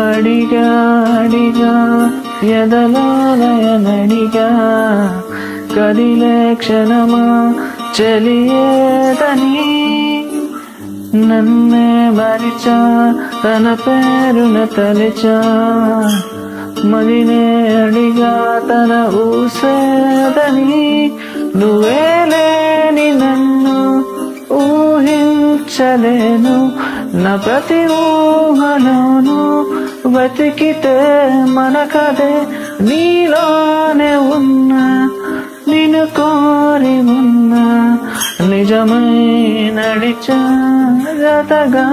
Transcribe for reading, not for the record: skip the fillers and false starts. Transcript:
అడిగా అడిగా ఎదలోనయనడిగా కదిలే క్షణమా చెలియేదని నన్నే మరిచా తన పేరున తలిచా మదినే అడిగా తన ఊసేదని నువ్వే లేని నన్ను ఊహించలేను నా ప్రతి ఊహలోను బతికితే మనకదే నీలోనే ఉన్నా నిన్ను కోరి ఉన్నా నిజమై నడిచా జతగా